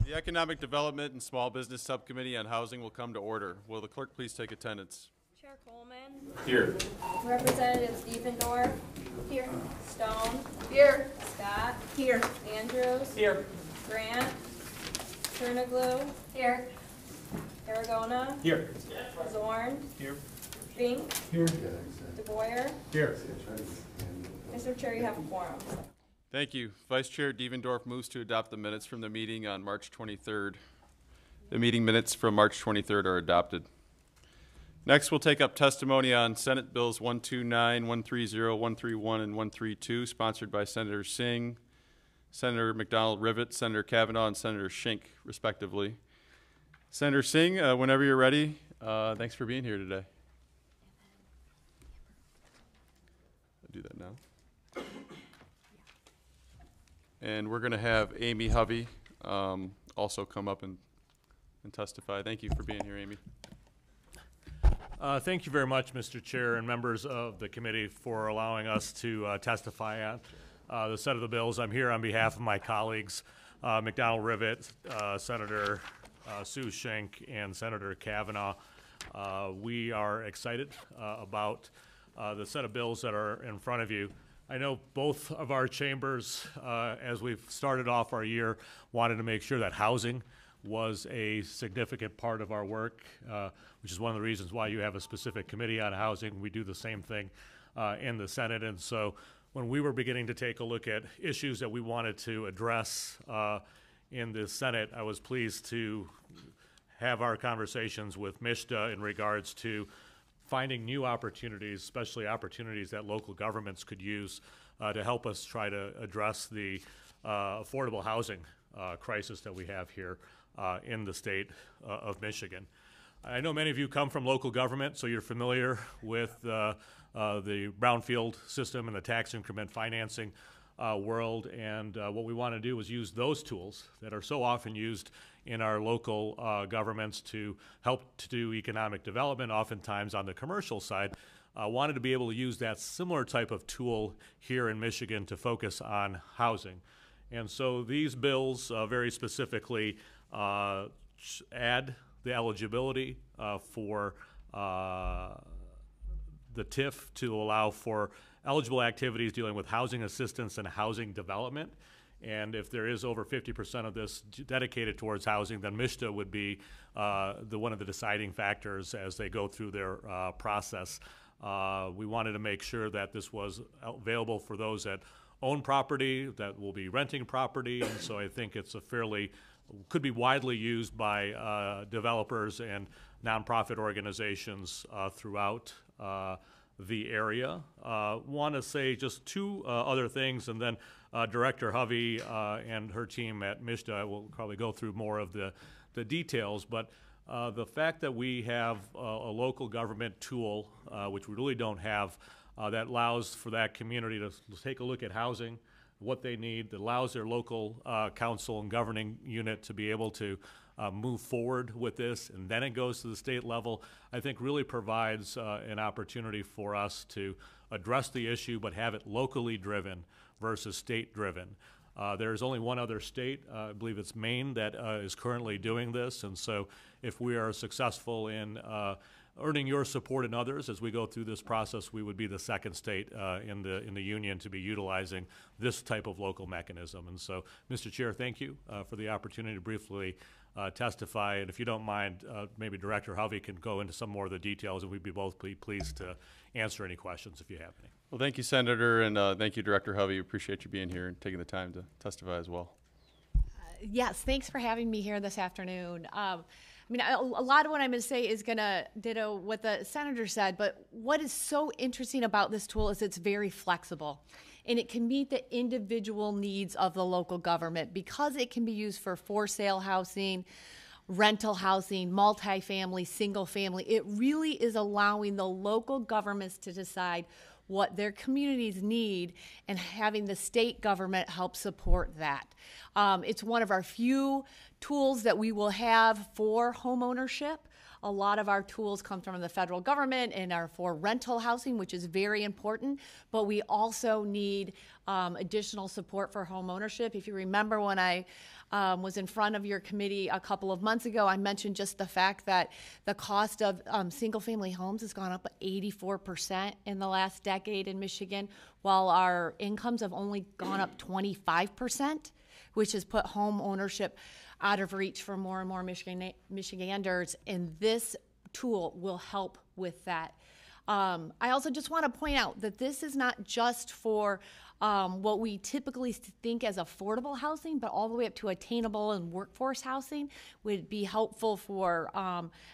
The Economic Development and Small Business Subcommittee on Housing will come to order. Will the clerk please take attendance? Chair Coleman. Here. Representatives Diefendorf. Here. Stone. Here. Scott. Here. Andrews. Here. Grant. Turnaglu. Here. Aragona. Here. Zorn. Here. Fink. Here. DeBoyer. Here. Mr. Chair, you have a quorum. Thank you. Vice Chair Diefendorf moves to adopt the minutes from the meeting on March 23rd. The meeting minutes from March 23rd are adopted. Next, we'll take up testimony on Senate Bills 129, 130, 131, and 132, sponsored by Senator Singh, Senator McDonald-Rivet, Senator Kavanaugh, and Senator Schenck, respectively. Senator Singh, whenever you're ready, thanks for being here today. I'll do that now. And we're going to have Amy Hovey also come up and testify. Thank you for being here, Amy. Thank you very much, Mr. Chair and members of the committee, for allowing us to testify on the set of the bills. I'm here on behalf of my colleagues, McDonald-Rivet, Senator Sue Schenck, and Senator Kavanaugh. We are excited about the set of bills that are in front of you. I know both of our chambers, as we've started off our year, wanted to make sure that housing was a significant part of our work, which is one of the reasons why you have a specific committee on housing. We do the same thing in the Senate. And so when we were beginning to take a look at issues that we wanted to address in the Senate, I was pleased to have our conversations with MSHDA in regards to finding new opportunities, especially opportunities that local governments could use to help us try to address the affordable housing crisis that we have here in the state of Michigan. I know many of you come from local government, so you're familiar with the brownfield system and the tax increment financing world, and what we want to do is use those tools that are so often used in our local governments to help to do economic development, oftentimes on the commercial side. Wanted to be able to use that similar type of tool here in Michigan to focus on housing. And so these bills very specifically add the eligibility for the TIF to allow for eligible activities dealing with housing assistance and housing development. And if there is over 50% of this dedicated towards housing, then MSHDA would be one of the deciding factors as they go through their process. We wanted to make sure that this was available for those that own property, that will be renting property, and so I think it's a fairly could be widely used by developers and nonprofit organizations throughout the area. Want to say just two other things, and then Director Hovey and her team at MSHDA will probably go through more of the details, but the fact that we have a local government tool, which we really don't have, that allows for that community to take a look at housing, what they need, that allows their local council and governing unit to be able to move forward with this, and then it goes to the state level, I think really provides an opportunity for us to address the issue but have it locally driven versus state driven. There's only one other state, I believe it's Maine, that is currently doing this, and so if we are successful in earning your support and others as we go through this process, we would be the second state in the union to be utilizing this type of local mechanism. And so, Mr. Chair, thank you for the opportunity to briefly testify. And if you don't mind, maybe Director Hovey can go into some more of the details, and we'd be both pleased to answer any questions if you have any. Well, thank you, Senator, and thank you, Director Hovey. Appreciate you being here and taking the time to testify as well. Yes, thanks for having me here this afternoon. I mean, a lot of what I'm going to say is going to ditto what the senator said, but what is so interesting about this tool is it's very flexible, and it can meet the individual needs of the local government because it can be used for sale housing, rental housing, multifamily, single family. It really is allowing the local governments to decide what their communities need and having the state government help support that. It's one of our few tools that we will have for home ownership. A lot of our tools come from the federal government and are for rental housing, which is very important, but we also need additional support for home ownership. If you remember when I was in front of your committee a couple of months ago, I mentioned just the fact that the cost of single-family homes has gone up 84% in the last decade in Michigan, while our incomes have only gone up 25%, which has put home ownership out of reach for more and more Michiganders, and this tool will help with that. I also just want to point out that this is not just for what we typically think as affordable housing, but all the way up to attainable and workforce housing would be helpful for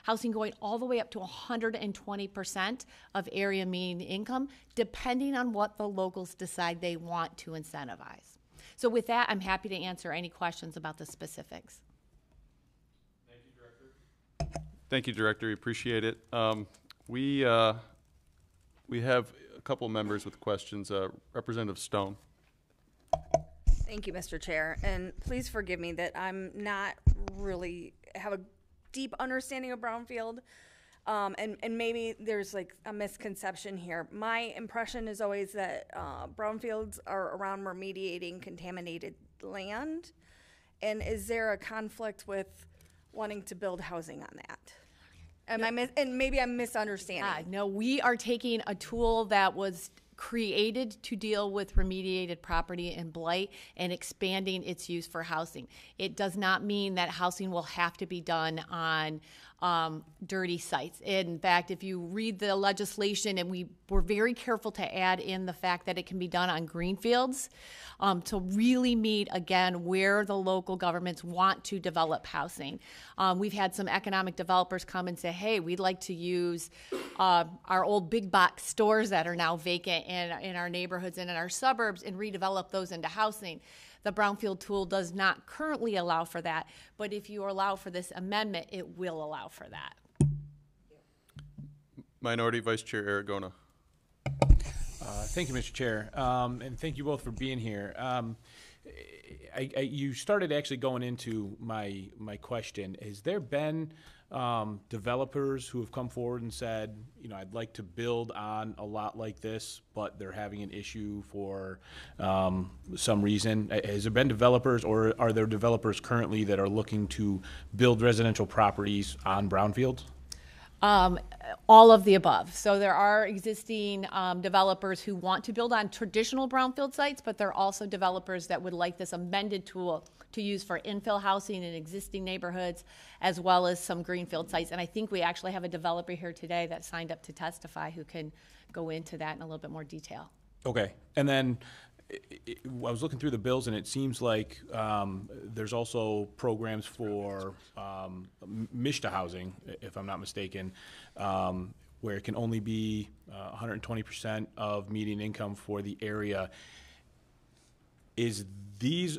housing going all the way up to 120% of area median income, depending on what the locals decide they want to incentivize. So with that, I'm happy to answer any questions about the specifics. Thank you, Director. Thank you, Director. We appreciate it. We have a couple members with questions. Representative Stone. Thank you, Mr. Chair. And please forgive me that I'm not really have a deep understanding of brownfield. And maybe there's like a misconception here. My impression is always that brownfields are around remediating contaminated land. And is there a conflict with wanting to build housing on that? And maybe I'm misunderstanding. No, we are taking a tool that was created to deal with remediated property and blight and expanding its use for housing. It does not mean that housing will have to be done on dirty sites. In fact, if you read the legislation, and we were very careful to add in the fact that it can be done on greenfields to really meet, again, where the local governments want to develop housing. We've had some economic developers come and say, hey, we'd like to use our old big box stores that are now vacant in our neighborhoods and in our suburbs and redevelop those into housing. The brownfield tool does not currently allow for that, but if you allow for this amendment, it will allow for that. Minority Vice Chair Aragona. Thank you, Mr. Chair, and thank you both for being here. You started actually going into my question. Has there been developers who have come forward and said, you know, I'd like to build on a lot like this, but they're having an issue for some reason? Has there been developers, or are there developers currently that are looking to build residential properties on brownfields? All of the above. So there are existing developers who want to build on traditional brownfield sites, but there are also developers that would like this amended tool to use for infill housing in existing neighborhoods, as well as some greenfield sites. And I think we actually have a developer here today that signed up to testify who can go into that in a little bit more detail. Okay. And then I was looking through the bills, and it seems like there's also programs for MISTA housing, if I'm not mistaken, where it can only be 120% of median income for the area.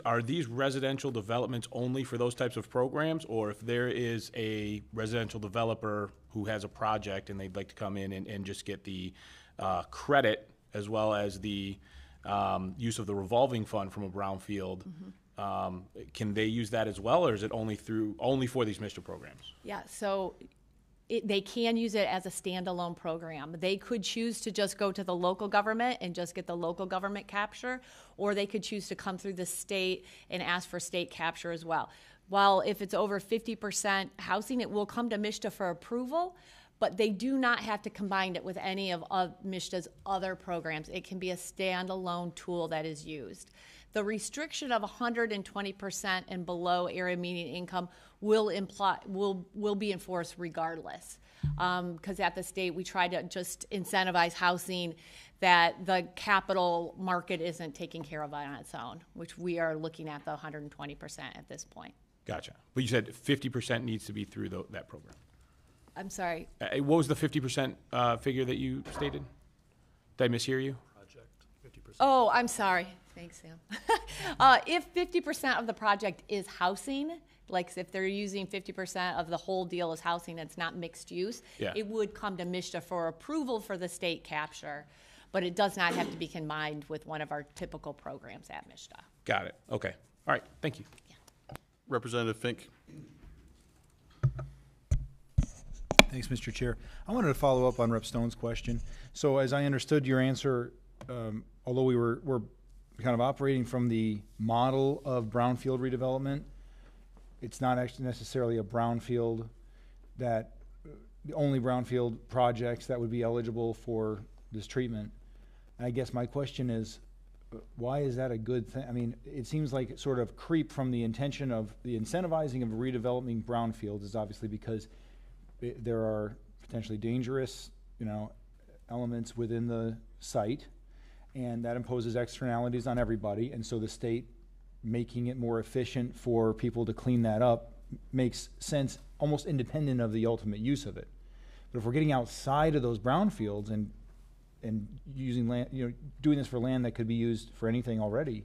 Are these residential developments only for those types of programs, or if there is a residential developer who has a project and they'd like to come in and just get the credit as well as the use of the revolving fund from a brownfield, can they use that as well, or is it only for these MISTA programs? Yeah, so they can use it as a standalone program. They could choose to just go to the local government and just get the local government capture, or they could choose to come through the state and ask for state capture as well. While if it's over 50% housing, it will come to MISTA for approval, but they do not have to combine it with any of MISTA's other programs. It can be a standalone tool that is used. The restriction of 120% and below area median income will be enforced regardless. Because at the state, we try to just incentivize housing that the capital market isn't taking care of on its own, which we are looking at the 120% at this point. Gotcha. But you said 50% needs to be through that program. I'm sorry. What was the 50% figure that you stated? Did I mishear you? Oh, I'm sorry. Thanks, Sam. If 50% of the project is housing, like if they're using 50% of the whole deal as housing, it's not mixed use, Yeah. it would come to MISTA for approval for the state capture, but it does not have to be combined with one of our typical programs at MISTA. Got it. Okay. All right. Thank you. Representative Fink. Thanks, Mr. Chair. I wanted to follow up on Rep. Stone's question. So as I understood your answer, although we're kind of operating from the model of brownfield redevelopment, it's not actually necessarily a brownfield that the only brownfield projects that would be eligible for this treatment. And I guess my question is, why is that a good thing? I mean, it seems like it sort of creep from the intention of the incentivizing of redeveloping brownfields is obviously because there are potentially dangerous, elements within the site, and that imposes externalities on everybody. And so the state making it more efficient for people to clean that up makes sense, almost independent of the ultimate use of it. But if we're getting outside of those brownfields and using land, doing this for land that could be used for anything already,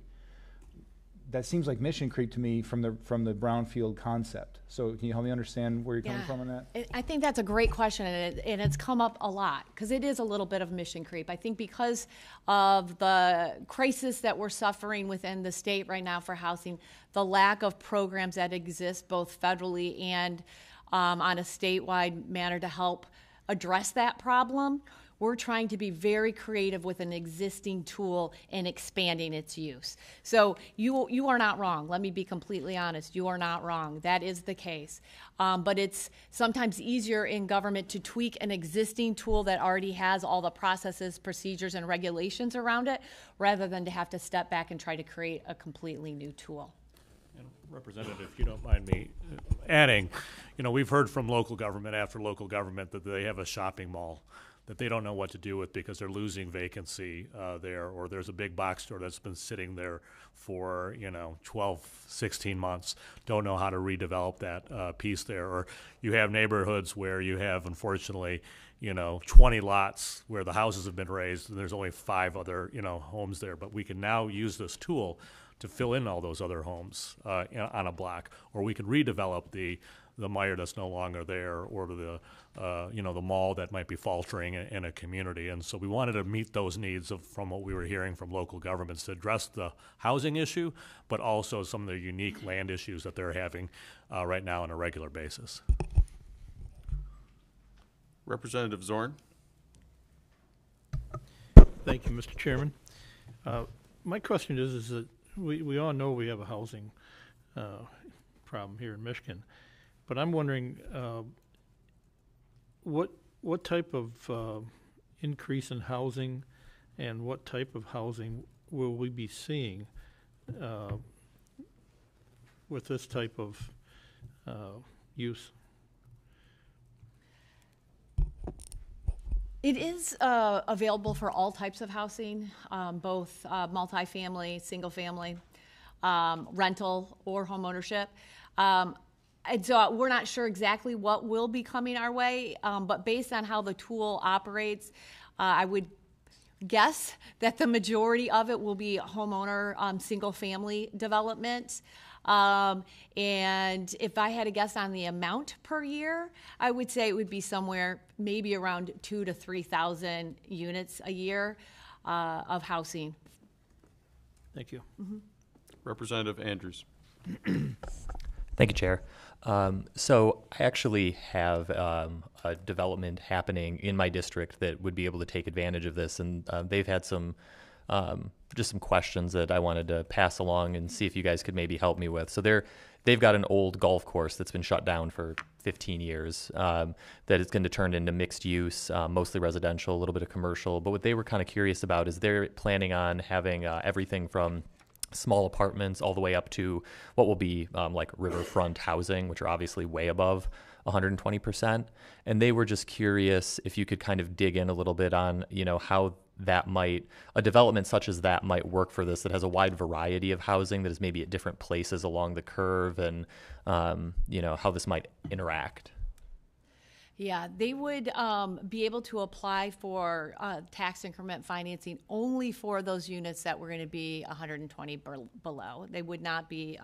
that seems like mission creep to me from the brownfield concept. So can you help me understand where you're coming from on that? I think that's a great question, and it's come up a lot because it is a little bit of mission creep. I think because of the crisis that we're suffering within the state right now for housing, the lack of programs that exist both federally and on a statewide manner to help address that problem, we're trying to be very creative with an existing tool and expanding its use. So you are not wrong. Let me be completely honest. You are not wrong. That is the case. But it's sometimes easier in government to tweak an existing tool that already has all the processes, procedures, and regulations around it, rather than to have to step back and try to create a completely new tool. And Representative, if you don't mind me adding, we've heard from local government after local government that they have a shopping mall that they don't know what to do with because they're losing vacancy there, or there's a big box store that's been sitting there for 12, 16 months, don't know how to redevelop that piece there. Or you have neighborhoods where you have, unfortunately, 20 lots where the houses have been raised and there's only 5 other homes there. But we can now use this tool to fill in all those other homes on a block, or we can redevelop the Meijer that's no longer there, or the the mall that might be faltering in a community. And so we wanted to meet those needs from what we were hearing from local governments to address the housing issue, but also some of the unique land issues that they're having right now on a regular basis. Representative Zorn. Thank you, Mr. Chairman. My question is that we all know we have a housing problem here in Michigan, but I'm wondering what type of increase in housing and what type of housing will we be seeing with this type of use? It is available for all types of housing, both multifamily, single family, rental, or homeownership. And so we're not sure exactly what will be coming our way, but based on how the tool operates, I would guess that the majority of it will be homeowner, single family development. And if I had to guess on the amount per year, I would say it would be somewhere maybe around 2,000 to 3,000 units a year of housing. Thank you. Representative Andrews. Thank you, Chair. So I actually have a development happening in my district that would be able to take advantage of this, and they've had some just some questions that I wanted to pass along and see if you guys could maybe help me with. So they've got an old golf course that's been shut down for 15 years that is going to turn into mixed use, mostly residential, a little bit of commercial. But what they were kind of curious about is they're planning on having everything from small apartments all the way up to what will be like riverfront housing, which are obviously way above 120%. And they were just curious if you could kind of dig in a little bit on, how a development such as that might work for this, that has a wide variety of housing that is maybe at different places along the curve, and, how this might interact. Yeah, they would be able to apply for tax increment financing only for those units that were going to be 120 below. They would not be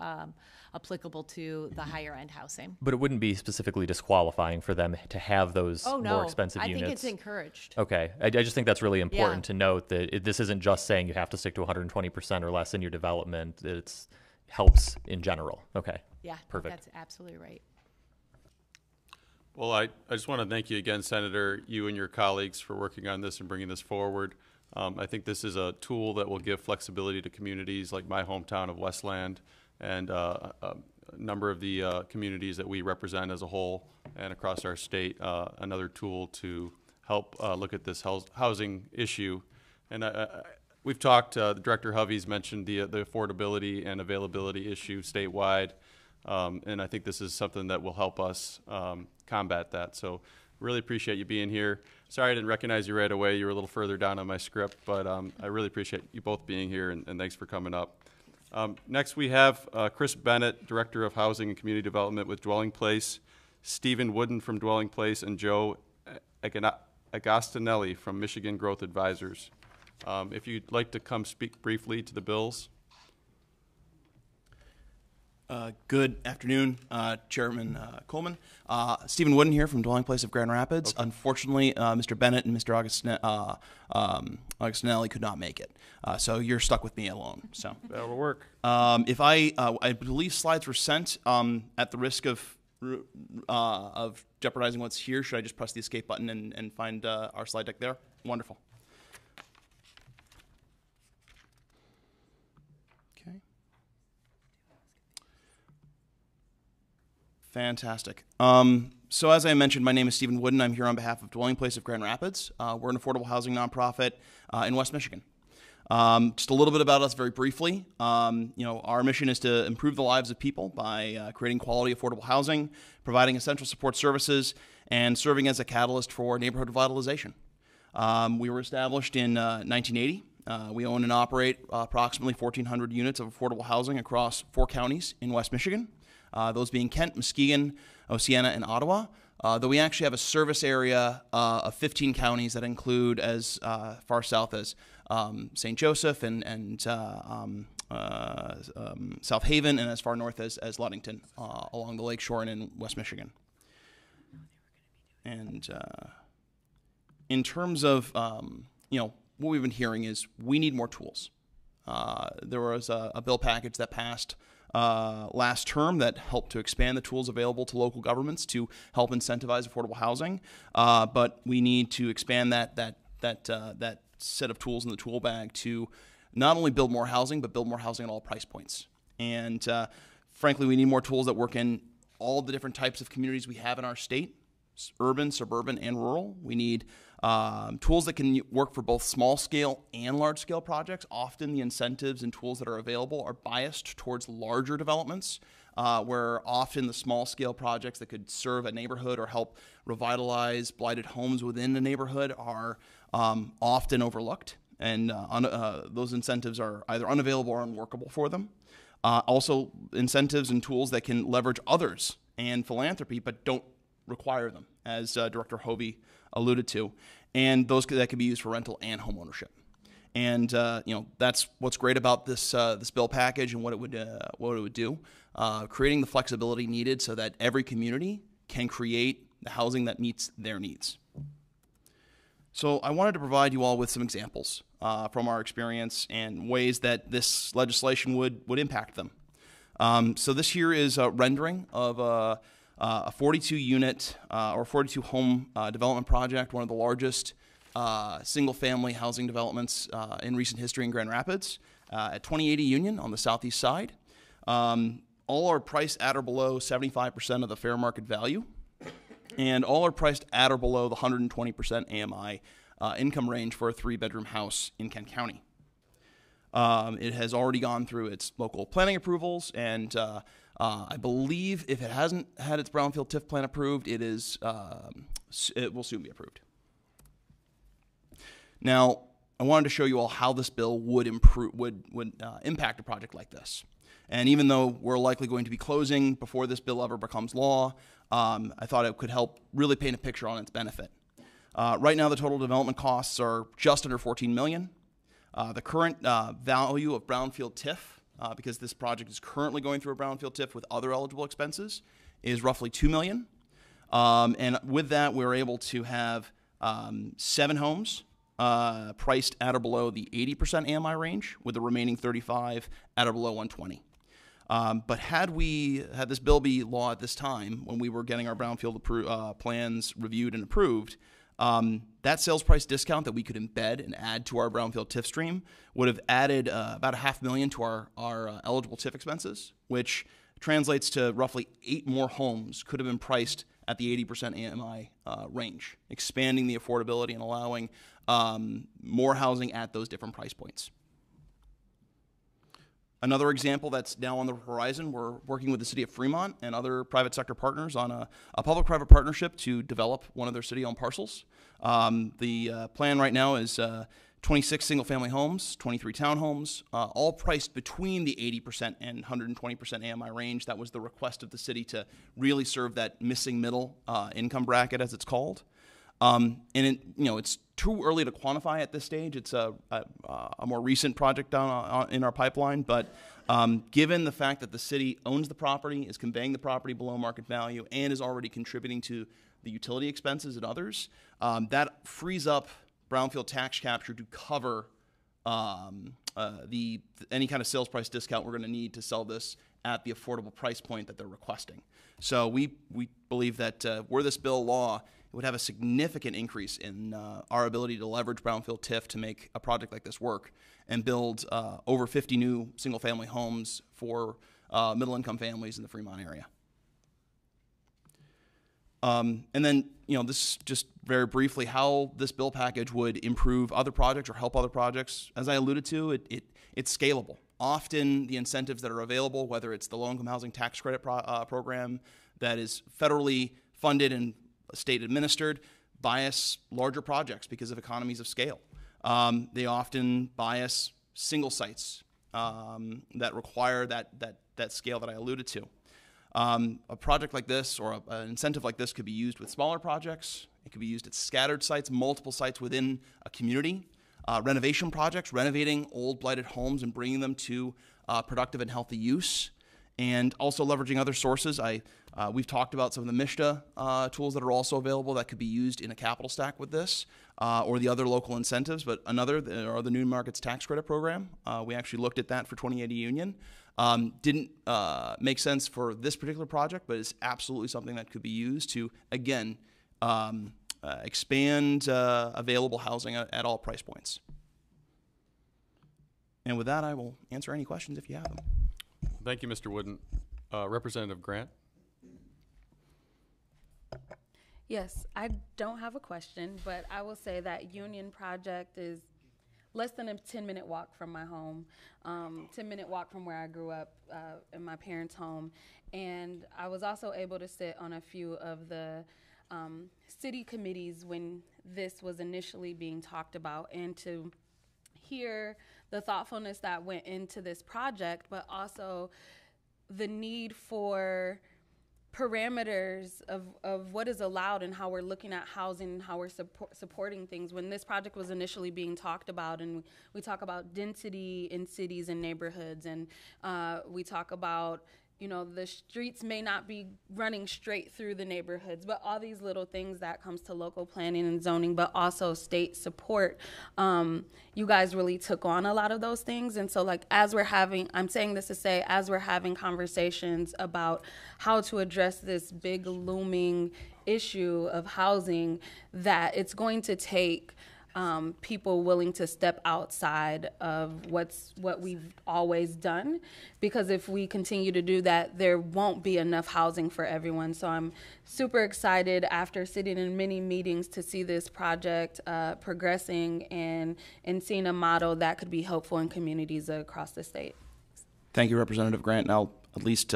applicable to the higher end housing. But it wouldn't be specifically disqualifying for them to have those more expensive units? I think it's encouraged. Okay. I just think that's really important to note, that this isn't just saying you have to stick to 120% or less in your development. It helps in general. Okay. Yeah, perfect. That's absolutely right. Well, I just want to thank you again, Senator, you and your colleagues, for working on this and bringing this forward. I think this is a tool that will give flexibility to communities like my hometown of Westland and a number of the communities that we represent as a whole and across our state, another tool to help look at this housing issue. And we've talked, Director Hovey's mentioned the affordability and availability issue statewide. And I think this is something that will help us combat that. So really appreciate you being here. Sorry I didn't recognize you right away. You were a little further down on my script, but I really appreciate you both being here, and thanks for coming up. Next we have Chris Bennett, Director of Housing and Community Development with Dwelling Place, Stephen Wooden from Dwelling Place, and Joe Agostinelli from Michigan Growth Advisors. If you'd like to come speak briefly to the bills. Good afternoon, Chairman Coleman. Stephen Wooden here from Dwelling Place of Grand Rapids. Okay. Unfortunately, Mr. Bennett and Mr. Agostinelli could not make it, so you're stuck with me alone. So that'll work. If I believe slides were sent, at the risk of jeopardizing what's here, should I just press the escape button and find our slide deck there? Wonderful. Fantastic. So as I mentioned, my name is Stephen Wooden. I'm here on behalf of Dwelling Place of Grand Rapids. We're an affordable housing nonprofit in West Michigan. Just a little bit about us very briefly. Our mission is to improve the lives of people by creating quality, affordable housing, providing essential support services, and serving as a catalyst for neighborhood revitalization. We were established in 1980. We own and operate approximately 1,400 units of affordable housing across 4 counties in West Michigan. Those being Kent, Muskegon, Oceana, and Ottawa, though we actually have a service area of 15 counties that include as far south as St. Joseph and South Haven, and as far north as Ludington along the lake shore and in West Michigan. And in terms of, what we've been hearing is we need more tools. There was a bill package that passed last term that helped to expand the tools available to local governments to help incentivize affordable housing, but we need to expand that set of tools in the tool bag to not only build more housing, but build more housing at all price points. And frankly, we need more tools that work in all the different types of communities we have in our state, urban, suburban, and rural. We need tools that can work for both small-scale and large-scale projects. Often the incentives and tools that are available are biased towards larger developments, where often the small-scale projects that could serve a neighborhood or help revitalize blighted homes within the neighborhood are often overlooked, and those incentives are either unavailable or unworkable for them. Also, incentives and tools that can leverage others and philanthropy, but don't require them, as Director Hovey alluded to, and those that can be used for rental and home ownership. And that's what's great about this bill package and what it would do, creating the flexibility needed so that every community can create the housing that meets their needs. So I wanted to provide you all with some examples from our experience and ways that this legislation would impact them. So this here is a rendering of a 42-unit or 42-home development project, one of the largest single-family housing developments in recent history in Grand Rapids at 2080 Union on the southeast side. All are priced at or below 75% of the fair market value, and all are priced at or below the 120% AMI income range for a 3-bedroom house in Kent County. It has already gone through its local planning approvals, and I believe if it hasn't had its Brownfield TIF plan approved, it will soon be approved. Now, I wanted to show you all how this bill would impact a project like this. And even though we're likely going to be closing before this bill ever becomes law, I thought it could help really paint a picture on its benefit. Right now, the total development costs are just under $14 million. The current value of Brownfield TIF, because this project is currently going through a Brownfield TIF with other eligible expenses, is roughly $2 million. And with that, we're able to have 7 homes priced at or below the 80% AMI range, with the remaining 35 at or below 120. But had this bill be law at this time, when we were getting our Brownfield plans reviewed and approved, that sales price discount that we could embed and add to our Brownfield TIF stream would have added about $500,000 to our eligible TIF expenses, which translates to roughly 8 more homes could have been priced at the 80% AMI range, expanding the affordability and allowing more housing at those different price points. Another example that's now on the horizon, we're working with the City of Fremont and other private sector partners on a public-private partnership to develop one of their city-owned parcels. The plan right now is 26 single-family homes, 23 townhomes, all priced between the 80% and 120% AMI range. That was the request of the city to really serve that missing middle income bracket, as it's called. And it's too early to quantify at this stage. It's a more recent project in our pipeline, but given the fact that the city owns the property, is conveying the property below market value, and is already contributing to the utility expenses and others, that frees up Brownfield tax capture to cover any kind of sales price discount we're going to need to sell this at the affordable price point that they're requesting. So we believe that were this bill law, it would have a significant increase in our ability to leverage Brownfield TIF to make a project like this work and build over 50 new single-family homes for middle-income families in the Fremont area. And then, this just very briefly how this bill package would improve other projects or help other projects. As I alluded to, it's scalable. Often the incentives that are available, whether it's the low-income housing tax credit program that is federally funded and state administered, bias larger projects because of economies of scale. They often bias single sites that require that scale that I alluded to. A project like this or an incentive like this could be used with smaller projects. It could be used at scattered sites, multiple sites within a community. Renovation projects, renovating old blighted homes and bringing them to productive and healthy use. And also leveraging other sources. We've talked about some of the MSHDA tools that are also available that could be used in a capital stack with this, or the other local incentives. But are the New Markets Tax Credit Program. We actually looked at that for 2080 Union. Didn't make sense for this particular project, but it's absolutely something that could be used to, again, expand available housing at all price points. And with that, I will answer any questions if you have them. Thank you, Mr. Wooden. Representative Grant? Yes, I don't have a question, but I will say that Union project is less than a 10-minute walk from my home, 10-minute walk from where I grew up in my parents' home. And I was also able to sit on a few of the city committees when this was initially being talked about, and to hear the thoughtfulness that went into this project, but also the need for parameters of what is allowed and how we're looking at housing and how we're supporting things. When this project was initially being talked about, and we talk about density in cities and neighborhoods, and we talk about, you know, the streets may not be running straight through the neighborhoods, but all these little things that comes to local planning and zoning, but also state support. You guys really took on a lot of those things. And so, like, as we're having, I'm saying this to say, as we're having conversations about how to address this big looming issue of housing, that it's going to take people willing to step outside of what we've always done, because if we continue to do that, there won't be enough housing for everyone. So I'm super excited after sitting in many meetings to see this project progressing and seeing a model that could be helpful in communities across the state. Thank you, Representative Grant. And I'll at least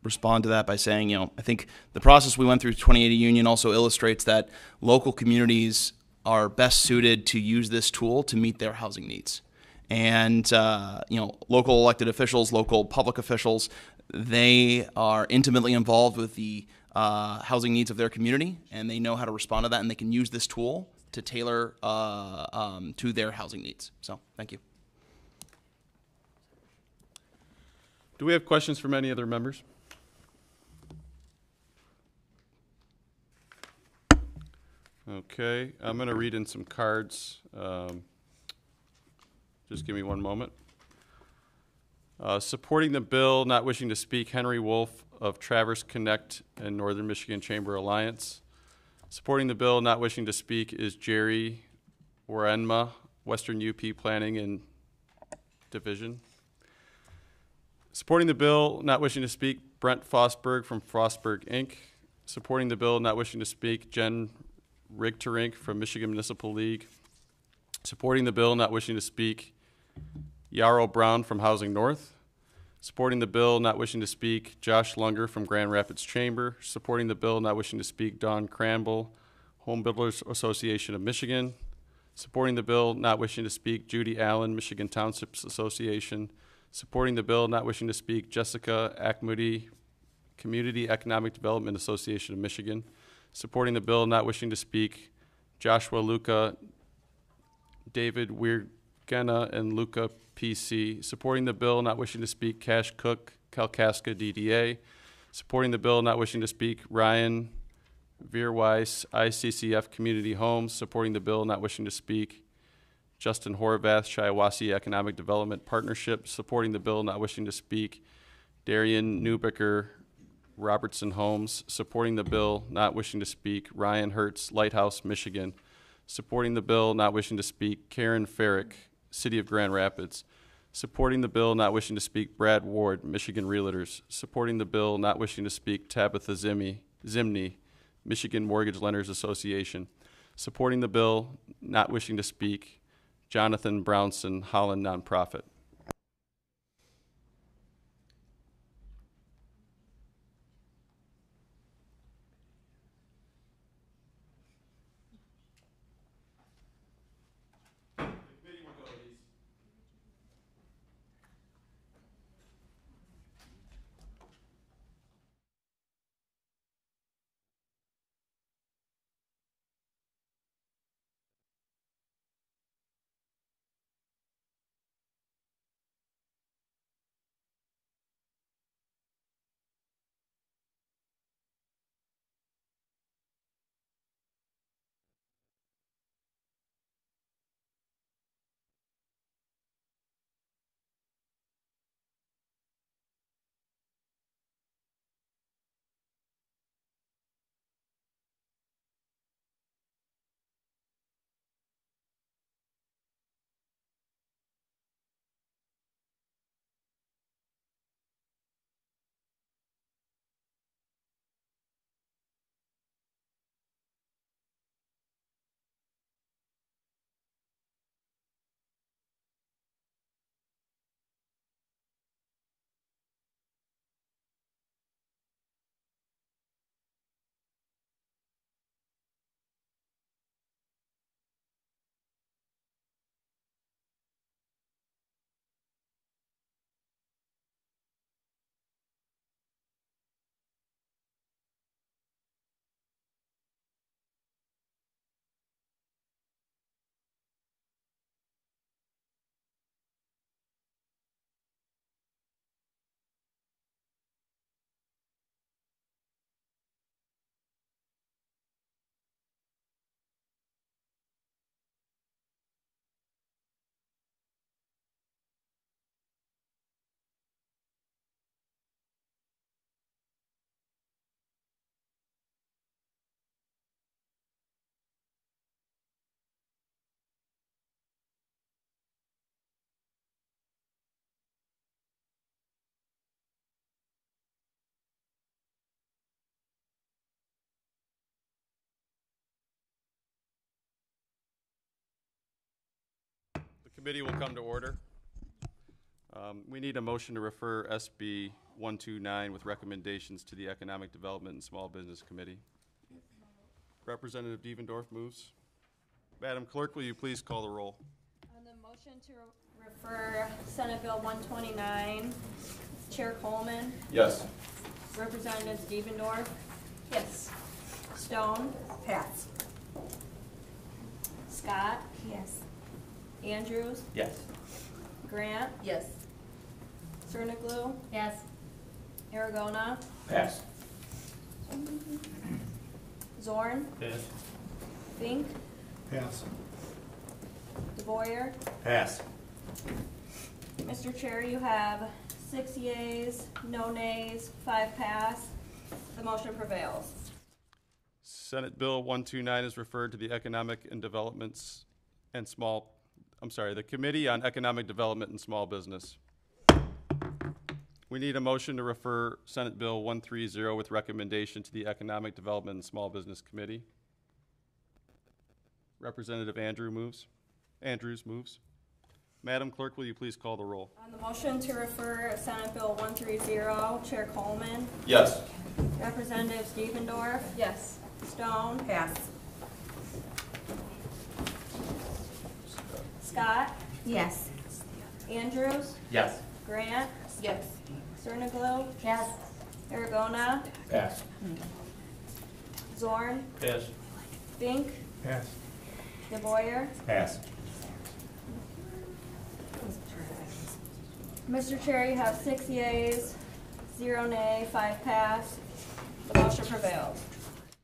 respond to that by saying, you know, I think the process we went through 2080 Union also illustrates that local communities are best suited to use this tool to meet their housing needs. And, you know, local elected officials, local public officials, they are intimately involved with the housing needs of their community, and they know how to respond to that, and they can use this tool to tailor to their housing needs. So, thank you. Do we have questions from any other members? Okay, I'm going to read in some cards. Just give me one moment. Supporting the bill, not wishing to speak, Henry Wolf of Traverse Connect and Northern Michigan Chamber Alliance. Supporting the bill, not wishing to speak, is Jerry Warenma, Western UP Planning and Division. Supporting the bill, not wishing to speak, Brent Fosberg from Fosberg, Inc. Supporting the bill, not wishing to speak, Jen Rigterink from Michigan Municipal League. Supporting the bill, not wishing to speak, Yarrow Brown from Housing North. Supporting the bill, not wishing to speak, Josh Lunger from Grand Rapids Chamber. Supporting the bill, not wishing to speak, Don Cranble, Home Builders Association of Michigan. Supporting the bill, not wishing to speak, Judy Allen, Michigan Townships Association. Supporting the bill, not wishing to speak, Jessica Ackmoody, Community Economic Development Association of Michigan. Supporting the bill, not wishing to speak, Joshua Luca, David Weirgena, and Luca PC. Supporting the bill, not wishing to speak, Cash Cook, Kalkaska DDA. Supporting the bill, not wishing to speak, Ryan Veerweiss, ICCF Community Homes. Supporting the bill, not wishing to speak, Justin Horvath, Shiawassee Economic Development Partnership. Supporting the bill, not wishing to speak, Darian Newbecker, Robertson Homes. Supporting the bill, not wishing to speak, Ryan Hertz, Lighthouse, Michigan. Supporting the bill, not wishing to speak, Karen Farrick, City of Grand Rapids. Supporting the bill, not wishing to speak, Brad Ward, Michigan Realtors. Supporting the bill, not wishing to speak, Tabitha Zimney, Michigan Mortgage Lenders Association. Supporting the bill, not wishing to speak, Jonathan Brownson, Holland Nonprofit. committee will come to order. We need a motion to refer SB 129 with recommendations to the Economic Development and Small Business Committee. Representative Devendorf moves. Madam Clerk, will you please call the roll? On the motion to refer Senate Bill 129, Chair Coleman, Yes. Representatives Devendorf. Yes. Stone. Pass. Scott. Yes. Andrews. Yes. Grant. Yes. Cerniglu. Yes. Aragona. Pass. Zorn. Yes. Fink. Pass. DeBoyer. Pass. Mr. Chair, you have 6 yeas, no nays, 5 pass. The motion prevails. Senate Bill 129 is referred to the Economic and Developments and Small, the Committee on Economic Development and Small Business. We need a motion to refer Senate Bill 130 with recommendation to the Economic Development and Small Business Committee. Representative Andrews moves. Madam Clerk, will you please call the roll? On the motion to refer Senate Bill 130, Chair Coleman, Yes. Representatives Devendorf. Yes. Stone. Pass. Scott. Yes. Andrews. Yes. Grant. Yes. Cerniglu. Yes. Aragona. Pass. Zorn. Pass. Fink. Pass. DeBoyer. Pass. Mr. Chair, you have 6 yeas, 0 nay, 5 pass. The motion prevails.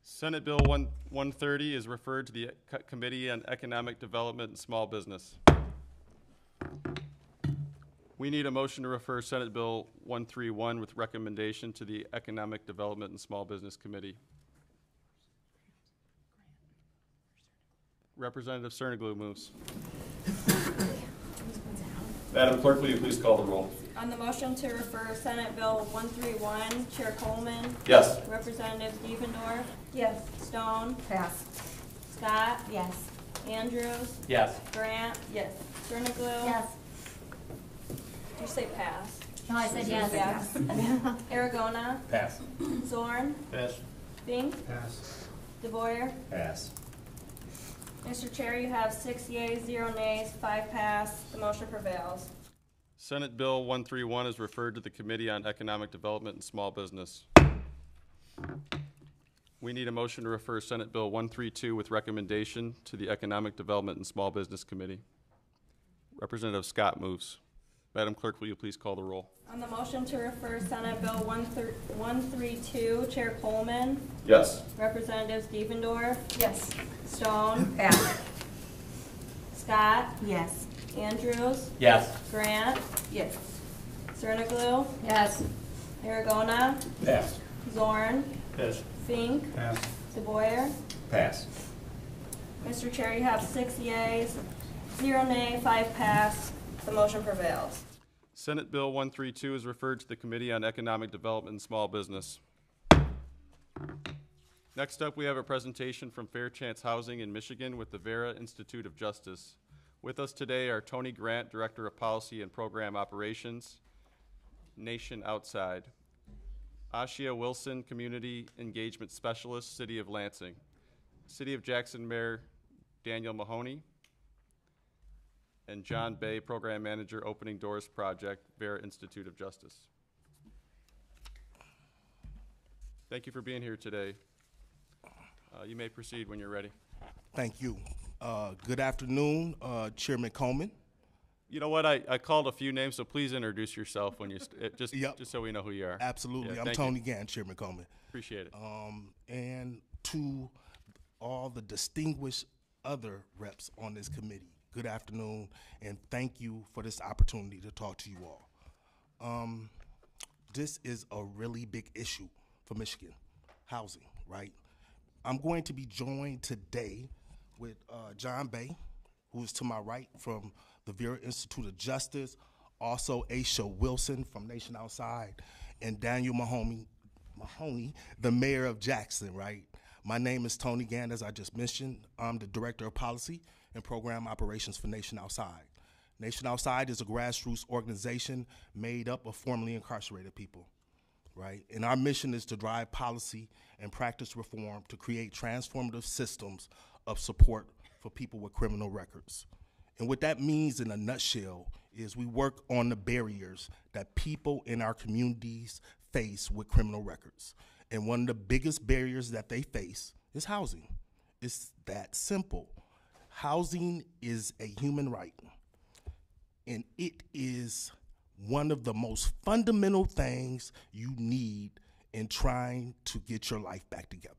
Senate Bill 130 is referred to the Committee on Economic Development and Small Business. We need a motion to refer Senate Bill 131 with recommendation to the Economic Development and Small Business Committee. Representative Cerniglu moves. Madam Clerk, will you please call the roll? On the motion to refer Senate Bill 131, Chair Coleman, Yes. Representatives Devendorf. Yes. Stone. Pass. Scott. Yes. Andrews. Yes. Grant. Yes. Cerniglu. Yes. Did you say pass? No, I said yes. Yes. Aragona. Pass. Zorn. Pass. Fink. Pass. DeBoyer. Pass. Mr. Chair, you have 6 yeas, 0 nays, 5 pass. The motion prevails. Senate Bill 131 is referred to the Committee on Economic Development and Small Business. We need a motion to refer Senate Bill 132 with recommendation to the Economic Development and Small Business Committee. Representative Scott moves. Madam Clerk, will you please call the roll? On the motion to refer Senate Bill 132, Chair Coleman, Yes. Representatives Devendorf. Yes. Stone. Pass. Scott. Yes. Andrews. Yes. Grant. Yes. Cerniglu. Yes. Aragona. Pass. Zorn. Pass. Fink. Pass. DeBoyer. Pass. Mr. Chair, you have 6 yeas, 0 nay, 5 pass. The motion prevails. Senate Bill 132 is referred to the Committee on Economic Development and Small Business. Next up, we have a presentation from Fair Chance Housing in Michigan with the Vera Institute of Justice. With us today are Tony Grant, Director of Policy and Program Operations, Nation Outside, Ashia Wilson, Community Engagement Specialist, City of Lansing, City of Jackson Mayor Daniel Mahoney, and John Bay, Program Manager, Opening Doors Project, Vera Institute of Justice. Thank you for being here today. You may proceed when you're ready. Thank you. Good afternoon, Chairman Coleman. You know what? I called a few names, so please introduce yourself when you just so we know who you are. Absolutely. Yeah, I'm thank Tony you. Gann, Chairman Coleman. Appreciate it. And to all the distinguished other reps on this committee, good afternoon, and thank you for this opportunity to talk to you all. This is a really big issue for Michigan, housing, right? I'm going to be joined today with John Bay, who is to my right from the Vera Institute of Justice, also Aisha Wilson from Nation Outside, and Daniel Mahoney, the mayor of Jackson, right? My name is Tony Gann, as I just mentioned. I'm the Director of Policy and Program Operations for Nation Outside. Nation Outside is a grassroots organization made up of formerly incarcerated people, right? And our mission is to drive policy and practice reform to create transformative systems of support for people with criminal records. And what that means in a nutshell is we work on the barriers that people in our communities face with criminal records. And one of the biggest barriers that they face is housing. It's that simple. Housing is a human right, and it is one of the most fundamental things you need in trying to get your life back together.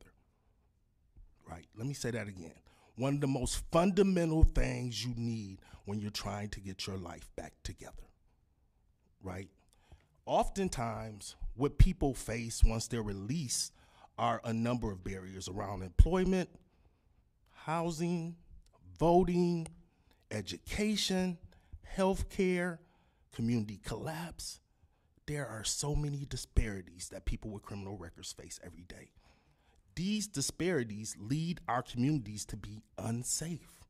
Right? Let me say that again. One of the most fundamental things you need when you're trying to get your life back together. Right? Oftentimes, what people face once they're released are a number of barriers around employment, housing, voting, education, healthcare, community collapse. There are so many disparities that people with criminal records face every day. These disparities lead our communities to be unsafe.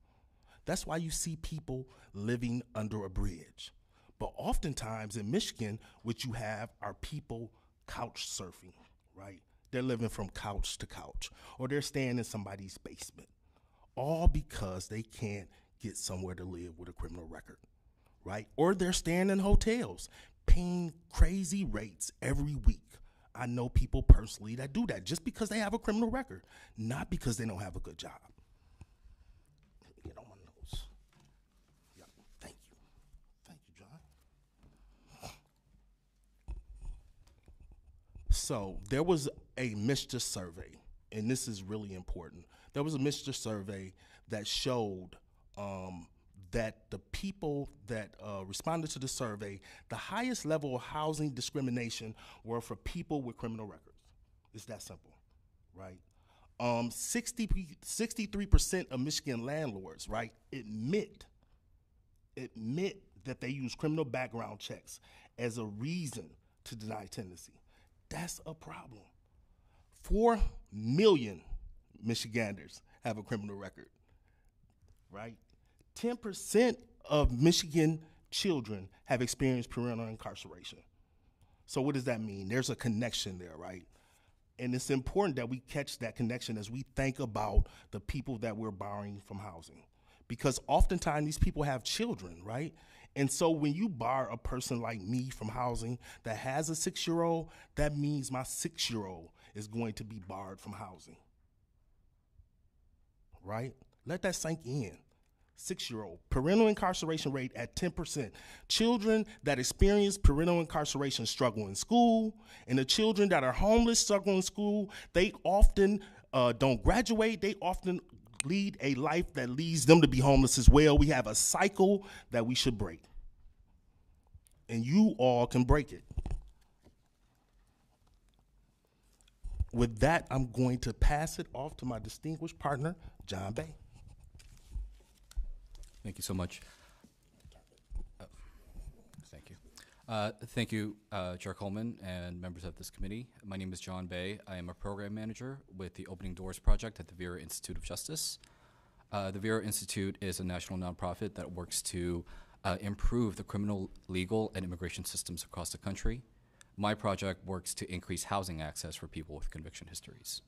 That's why you see people living under a bridge. But oftentimes in Michigan, what you have are people couch surfing, right? They're living from couch to couch, or they're staying in somebody's basement, all because they can't get somewhere to live with a criminal record, right? Or they're staying in hotels, paying crazy rates every week. I know people personally that do that just because they have a criminal record, not because they don't have a good job. Get on my nose. Yep. Thank you. Thank you, John. So there was a MSHDA survey, and this is really important. There was a MSHDA survey that showed that the people that responded to the survey, the highest level of housing discrimination were for people with criminal records. It's that simple, right? 63% of Michigan landlords, right, admit that they use criminal background checks as a reason to deny tenancy. That's a problem. 4 million Michiganders have a criminal record, right? 10% of Michigan children have experienced parental incarceration. So what does that mean? There's a connection there, right? And it's important that we catch that connection as we think about the people that we're borrowing from housing. Because oftentimes these people have children, right? And so when you bar a person like me from housing that has a 6-year-old, that means my 6-year-old is going to be barred from housing, right? Let that sink in. 6-year-old, parental incarceration rate at 10%. Children that experience parental incarceration struggle in school, and the children that are homeless struggle in school, they often don't graduate. They often lead a life that leads them to be homeless as well. We have a cycle that we should break, and you all can break it. With that, I'm going to pass it off to my distinguished partner, John Bay. Thank you so much. Thank you. Thank you, Chair Coleman and members of this committee. My name is John Bay. I am a program manager with the Opening Doors Project at the Vera Institute of Justice. The Vera Institute is a national nonprofit that works to improve the criminal, legal, and immigration systems across the country. My project works to increase housing access for people with conviction histories.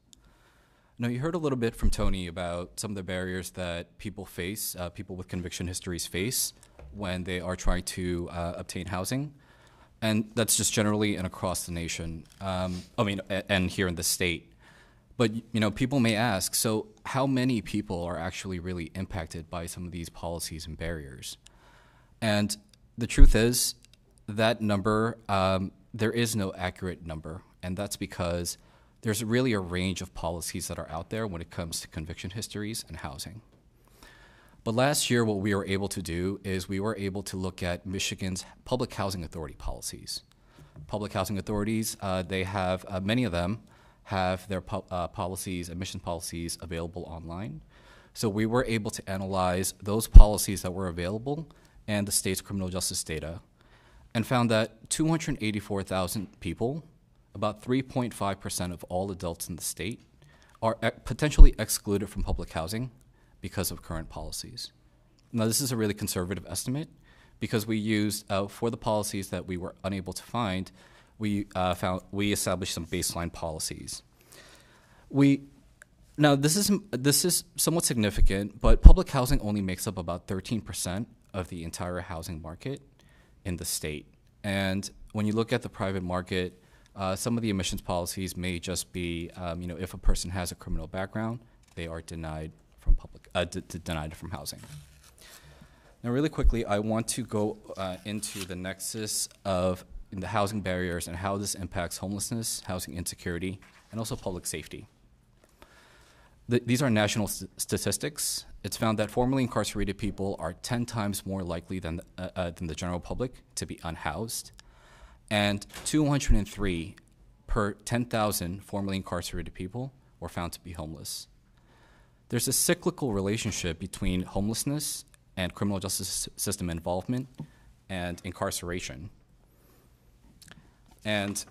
Now, you heard a little bit from Tony about some of the barriers that people face, people with conviction histories face when they are trying to obtain housing. And that's just generally and across the nation, and here in the state. But, you know, people may ask, so how many people are actually really impacted by some of these policies and barriers? And the truth is that number, there is no accurate number, and that's because there's really a range of policies that are out there when it comes to conviction histories and housing. But last year, what we were able to do is we were able to look at Michigan's public housing authority policies. Public housing authorities, they have, many of them have their policies, admission policies available online. So we were able to analyze those policies that were available and the state's criminal justice data and found that 284,000 people, about 3.5% of all adults in the state, are potentially excluded from public housing because of current policies. Now, this is a really conservative estimate because we used, for the policies that we were unable to find, we established some baseline policies. Now, this is somewhat significant, but public housing only makes up about 13% of the entire housing market in the state. And when you look at the private market, some of the admissions policies may just be, if a person has a criminal background, they are denied from denied from housing. Now, really quickly, I want to go into the nexus of the housing barriers and how this impacts homelessness, housing insecurity, and also public safety. These are national statistics. It's found that formerly incarcerated people are 10 times more likely than the general public to be unhoused, and 203 per 10,000 formerly incarcerated people were found to be homeless. There's a cyclical relationship between homelessness and criminal justice system involvement and incarceration. And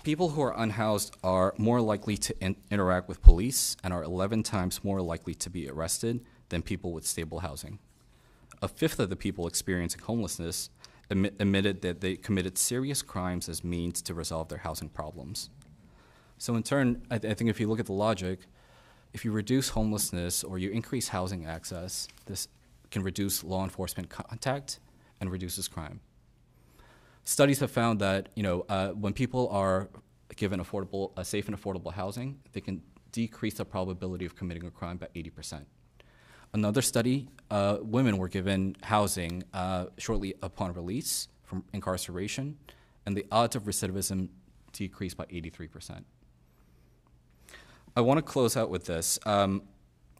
people who are unhoused are more likely to interact with police and are 11 times more likely to be arrested than people with stable housing. A fifth of the people experiencing homelessness admitted that they committed serious crimes as means to resolve their housing problems. So in turn, I think if you look at the logic, if you reduce homelessness or you increase housing access, this can reduce law enforcement contact and reduces crime. Studies have found that when people are given safe and affordable housing, they can decrease the probability of committing a crime by 80%. Another study, women were given housing shortly upon release from incarceration, and the odds of recidivism decreased by 83%. I want to close out with this.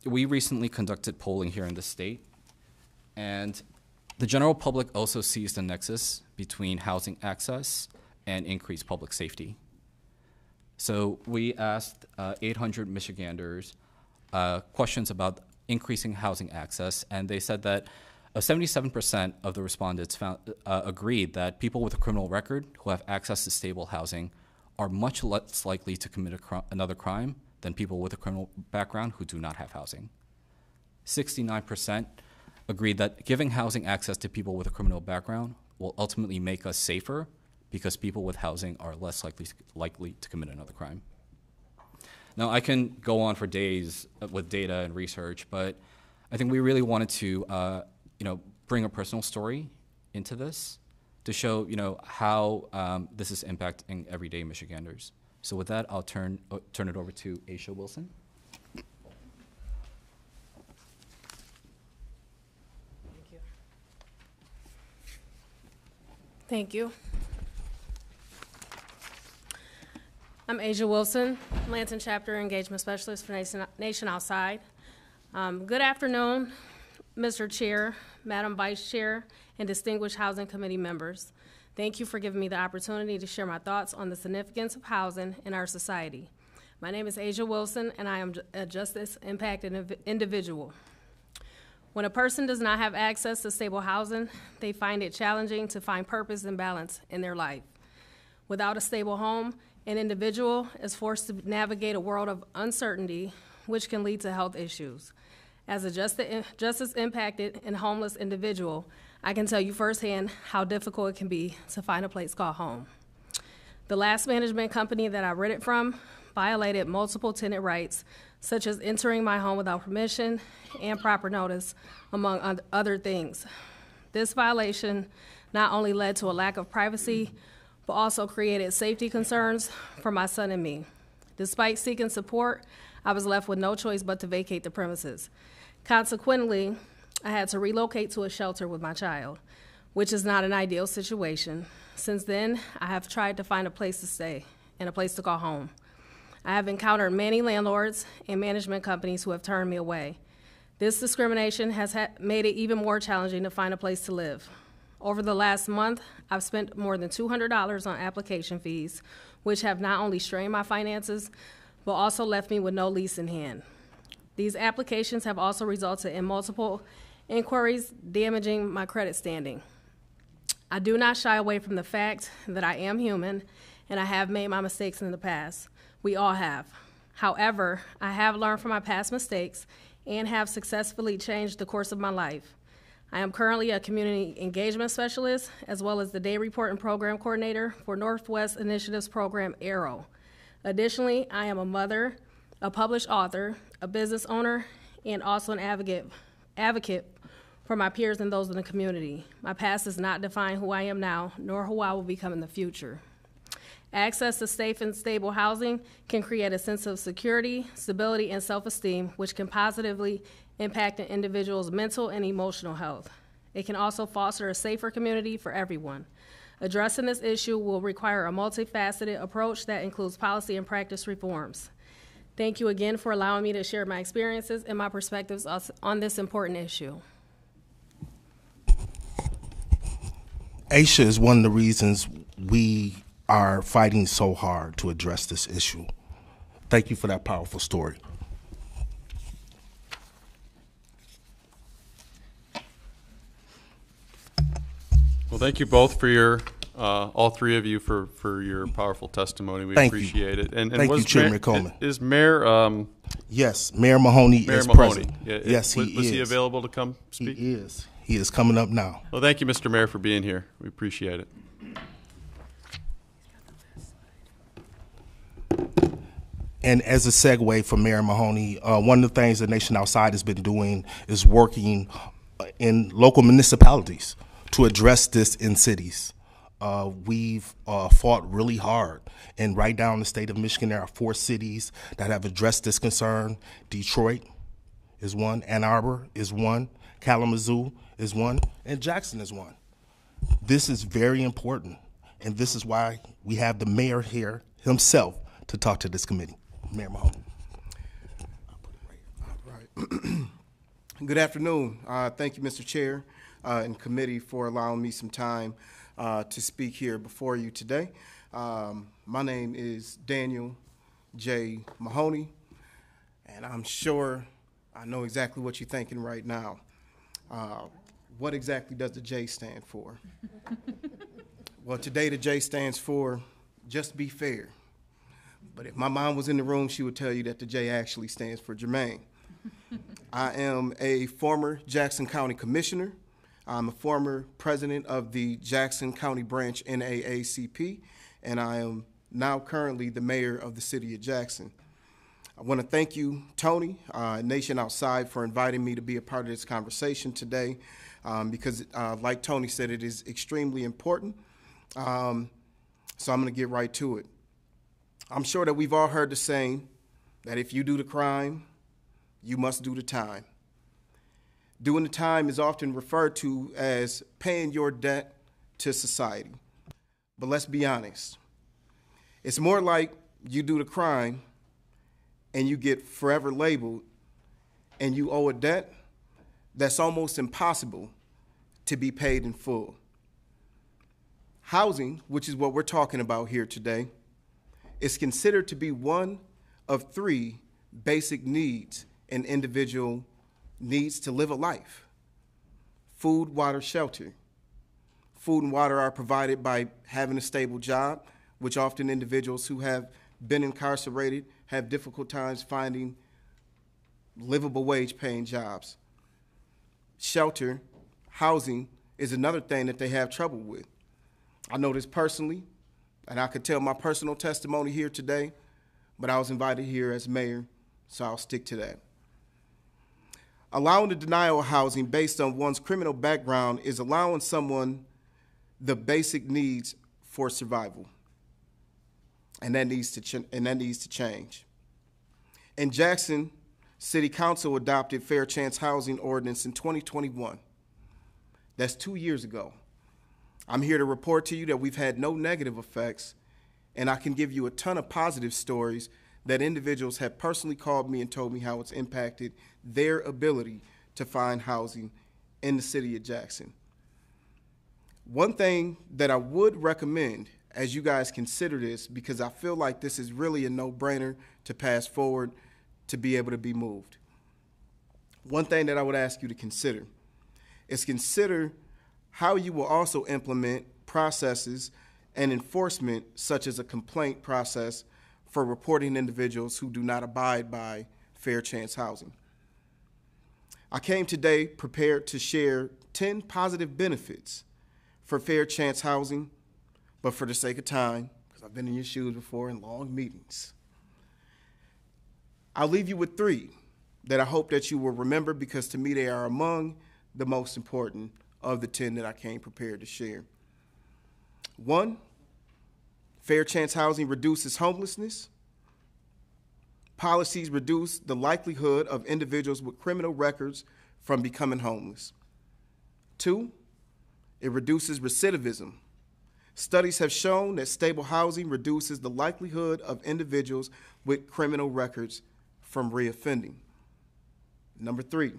We recently conducted polling here in the state, and the general public also sees the nexus between housing access and increased public safety. So we asked 800 Michiganders questions about increasing housing access, and they said that 77% of the respondents agreed that people with a criminal record who have access to stable housing are much less likely to commit another crime than people with a criminal background who do not have housing. 69% agreed that giving housing access to people with a criminal background will ultimately make us safer because people with housing are less likely to commit another crime. Now, I can go on for days with data and research, but I think we really wanted to bring a personal story into this to show how this is impacting everyday Michiganders. So with that, I'll turn it over to Aisha Wilson. Thank you. I'm Asia Wilson, Lansing Chapter Engagement Specialist for Nation Outside. Good afternoon, Mr. Chair, Madam Vice Chair, and distinguished Housing Committee members. Thank you for giving me the opportunity to share my thoughts on the significance of housing in our society. My name is Asia Wilson, and I am a justice-impacted individual. When a person does not have access to stable housing, they find it challenging to find purpose and balance in their life. Without a stable home, an individual is forced to navigate a world of uncertainty, which can lead to health issues. As a justice-impacted and homeless individual, I can tell you firsthand how difficult it can be to find a place called home. The last management company that I rented from violated multiple tenant rights, such as entering my home without permission and proper notice, among other things. This violation not only led to a lack of privacy, but also created safety concerns for my son and me. Despite seeking support, I was left with no choice but to vacate the premises. Consequently, I had to relocate to a shelter with my child, which is not an ideal situation. Since then, I have tried to find a place to stay and a place to call home. I have encountered many landlords and management companies who have turned me away. This discrimination has made it even more challenging to find a place to live. Over the last month, I've spent more than $200 on application fees, which have not only strained my finances, but also left me with no lease in hand. These applications have also resulted in multiple inquiries damaging my credit standing. I do not shy away from the fact that I am human and I have made my mistakes in the past. We all have. However, I have learned from my past mistakes and have successfully changed the course of my life. I am currently a community engagement specialist as well as the day report and program coordinator for Northwest Initiatives Program Arrow. Additionally, I am a mother, a published author, a business owner, and also an advocate for my peers and those in the community. My past does not define who I am now, nor who I will become in the future. Access to safe and stable housing can create a sense of security, stability, and self-esteem, which can positively impact an individual's mental and emotional health. It can also foster a safer community for everyone. Addressing this issue will require a multifaceted approach that includes policy and practice reforms. Thank you again for allowing me to share my experiences and my perspectives on this important issue. Aisha is one of the reasons we are fighting so hard to address this issue. Thank you for that powerful story. Well, thank you both for your, all three of you for your powerful testimony. We Thank you. appreciate it. And Thank you, was Chairman Mayor- Coleman. Is Mayor, Yes, Mayor Mahoney Mayor is Mahoney? present. Yeah, Yes, was, he was is. he available to come speak? He is. He is coming up now. Well, thank you, Mr. Mayor, for being here. We appreciate it. And as a segue for Mayor Mahoney, one of the things the Nation Outside has been doing is working in local municipalities to address this in cities. We've fought really hard, and right now in the state of Michigan, there are 4 cities that have addressed this concern. Detroit is one, Ann Arbor is one, Kalamazoo is one, and Jackson is one. This is very important, and this is why we have the mayor here himself to talk to this committee. Mayor Mahoney. Good afternoon. Thank you, Mr. Chair and committee, for allowing me some time to speak here before you today. My name is Daniel J. Mahoney, and I'm sure I know exactly what you're thinking right now. What exactly does the J stand for? Well, today the J stands for just be fair. But if my mom was in the room, she would tell you that the J actually stands for Jermaine. I am a former Jackson County Commissioner. I'm a former president of the Jackson County Branch NAACP, and I am now currently the mayor of the city of Jackson. I want to thank you, Tony, Nation Outside, for inviting me to be a part of this conversation today, because like Tony said, it is extremely important. So I'm going to get right to it. I'm sure that we've all heard the saying that if you do the crime, you must do the time. Doing the time is often referred to as paying your debt to society. But let's be honest. It's more like you do the crime and you get forever labeled and you owe a debt that's almost impossible to be paid in full. Housing, which is what we're talking about here today, is considered to be one of 3 basic needs an individual needs to live a life. Food, water, shelter. Food and water are provided by having a stable job, which often individuals who have been incarcerated have difficult times finding livable wage-paying jobs. Shelter, housing, is another thing that they have trouble with. I know this personally, and I could tell my personal testimony here today, but I was invited here as mayor, so I'll stick to that. Allowing the denial of housing based on one's criminal background is allowing someone the basic needs for survival, and that needs to change. In Jackson, City Council adopted Fair Chance Housing Ordinance in 2021. That's 2 years ago. I'm here to report to you that we've had no negative effects, and I can give you a ton of positive stories that individuals have personally called me and told me how it's impacted their ability to find housing in the city of Jackson. One thing that I would recommend as you guys consider this, because I feel like this is really a no-brainer to pass forward to be able to be moved. One thing that I would ask you to consider is consider how you will also implement processes and enforcement, such as a complaint process for reporting individuals who do not abide by fair chance housing. I came today prepared to share 10 positive benefits for fair chance housing, but for the sake of time, because I've been in your shoes before in long meetings, I'll leave you with 3 that I hope that you will remember, because to me they are among the most important of the 10 that I came prepared to share. 1, fair chance housing reduces homelessness. Policies reduce the likelihood of individuals with criminal records from becoming homeless. 2, it reduces recidivism. Studies have shown that stable housing reduces the likelihood of individuals with criminal records from reoffending. Number 3,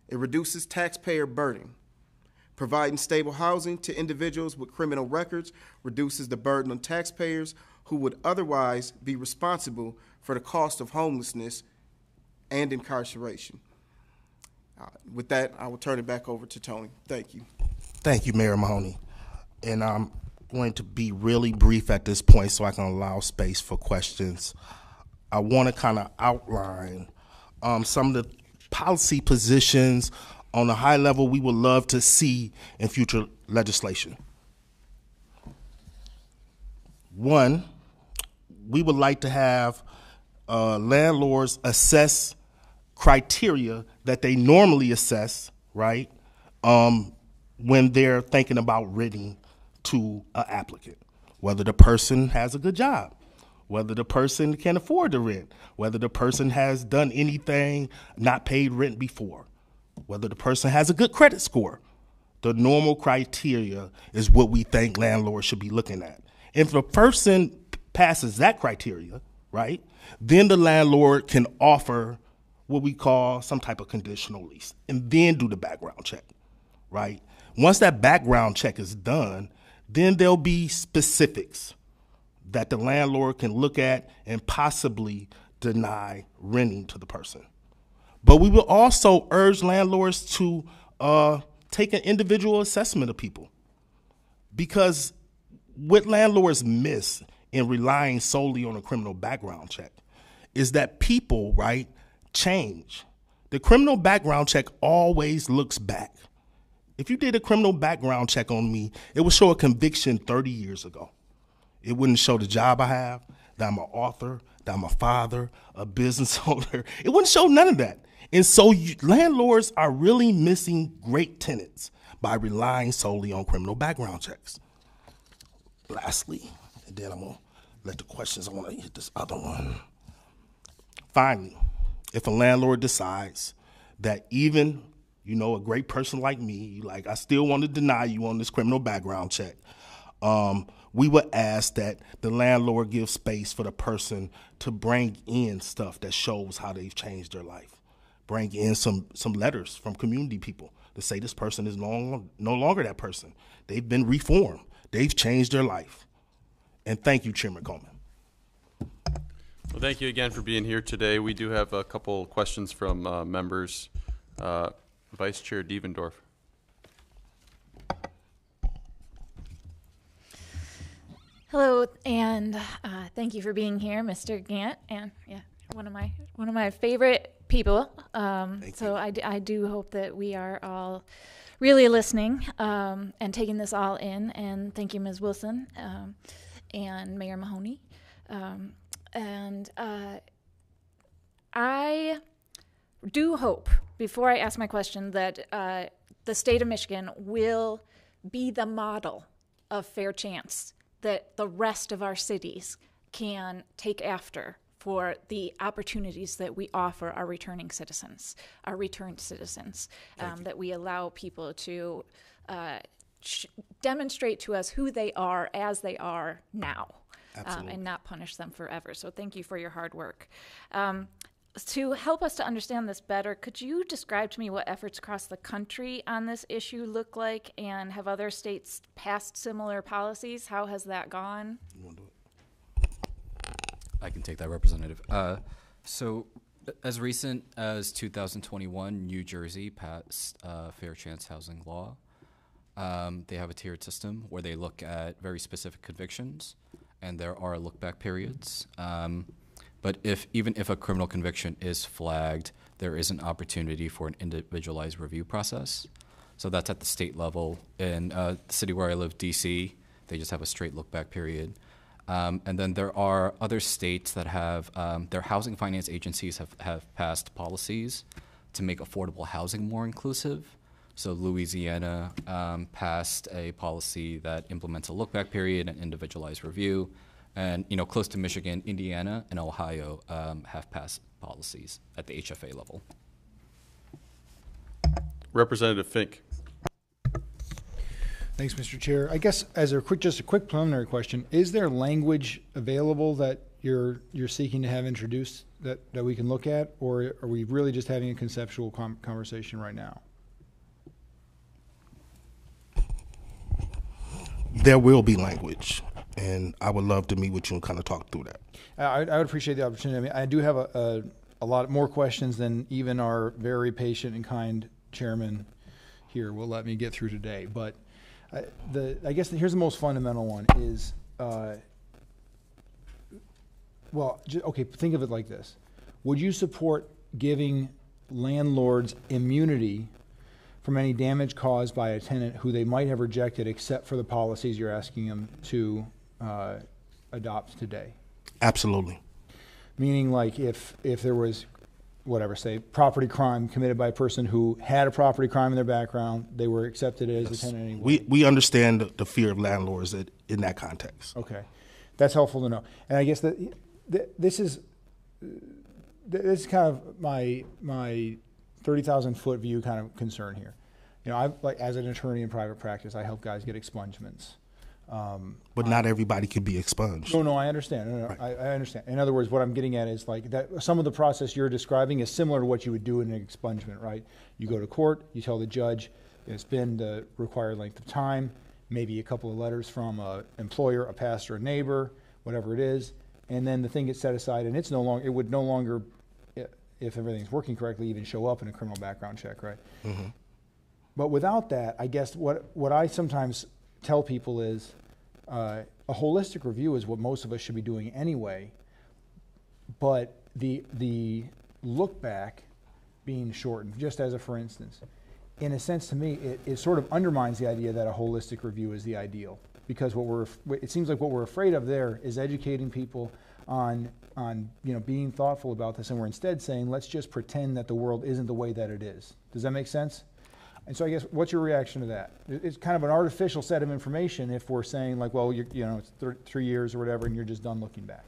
it reduces taxpayer burden. Providing stable housing to individuals with criminal records reduces the burden on taxpayers who would otherwise be responsible for the cost of homelessness and incarceration. With that, I will turn it back over to Tony. Thank you. Thank you, Mayor Mahoney. And I'm going to be really brief at this point so I can allow space for questions. I want to kind of outline some of the policy positions on a high level we would love to see in future legislation. 1, we would like to have landlords assess criteria that they normally assess, right, when they're thinking about renting to an applicant, whether the person has a good job, whether the person can afford to rent, whether the person has done anything, not paid rent before, whether the person has a good credit score. The normal criteria is what we think landlords should be looking at. If a person passes that criteria, right, then the landlord can offer what we call some type of conditional lease and then do the background check, right? Once that background check is done, then there'll be specifics that the landlord can look at and possibly deny renting to the person. But we will also urge landlords to take an individual assessment of people, because what landlords miss in relying solely on a criminal background check is that people, right, change. The criminal background check always looks back. If you did a criminal background check on me, it would show a conviction 30 years ago. It wouldn't show the job I have, that I'm an author, that I'm a father, a business owner. It wouldn't show none of that. And so landlords are really missing great tenants by relying solely on criminal background checks. Lastly, and then I'm going to let the questions, I want to hit this other one. Finally, if a landlord decides that even, you know, a great person like me, like I still want to deny you on this criminal background check, we would ask that the landlord give space for the person to bring in stuff that shows how they've changed their life. Bring in some letters from community people to say this person is no longer that person. They've been reformed. They've changed their life. And thank you, Chairman Coleman. Well, thank you again for being here today. We do have a couple questions from members. Vice Chair Devendorf. Hello, and thank you for being here, Mr. Gant, and yeah, one of my favorite people. So I do hope that we are all really listening and taking this all in. And thank you, Ms. Wilson and Mayor Mahoney. And I do hope, before I ask my question, that the state of Michigan will be the model of fair chance that the rest of our cities can take after for the opportunities that we offer our returning citizens, our returned citizens, that we allow people to demonstrate to us who they are as they are now, and not punish them forever. So thank you for your hard work. To help us to understand this better, could you describe to me what efforts across the country on this issue look like, and have other states passed similar policies? How has that gone? You want to do it? I can take that, Representative. So as recent as 2021, New Jersey passed fair chance housing law. They have a tiered system where they look at very specific convictions, and there are look-back periods. But even if a criminal conviction is flagged, there is an opportunity for an individualized review process. So that's at the state level. In the city where I live, DC, they just have a straight look back period. And then there are other states that have, their housing finance agencies have passed policies to make affordable housing more inclusive. So Louisiana passed a policy that implements a look back period and individualized review. And, you know, close to Michigan, Indiana, and Ohio have passed policies at the HFA level. Representative Fink. Thanks, Mr. Chair. I guess as just a quick preliminary question, is there language available that you're seeking to have introduced that we can look at, or are we really just having a conceptual conversation right now? There will be language, and I would love to meet with you and kind of talk through that. I would appreciate the opportunity. I mean, I do have a lot more questions than even our very patient and kind chairman here will let me get through today. But I guess here's the most fundamental one is, okay, think of it like this. Would you support giving landlords immunity from any damage caused by a tenant who they might have rejected except for the policies you're asking them to adopt today? Absolutely. Meaning, like, if there was, whatever, say, property crime committed by a person who had a property crime in their background, they were accepted as a tenant anyway. We understand the fear of landlords in that context. Okay. That's helpful to know. And I guess that this is kind of my 30,000 foot view kind of concern here. You know, as an attorney in private practice, I help guys get expungements. But not everybody can be expunged. No, I understand. Right. I understand. In other words, what I'm getting at is like that some of the process you're describing is similar to what you would do in an expungement, right? You go to court, you tell the judge it's been the required length of time, maybe a couple of letters from an employer, a pastor, a neighbor, whatever it is, and then the thing gets set aside, and it would no longer, if everything's working correctly, even show up in a criminal background check, right? Mm-hmm. But without that, I guess what I sometimes tell people is a holistic review is what most of us should be doing anyway, but the look back being shortened, just as a for instance, in a sense to me, it sort of undermines the idea that a holistic review is the ideal, because it seems like what we're afraid of there is educating people on being thoughtful about this, and we're instead saying let's just pretend that the world isn't the way that it is. Does that make sense? And so I guess, what's your reaction to that? It's kind of an artificial set of information if we're saying like, well, it's 3 years or whatever, and you're just done looking back.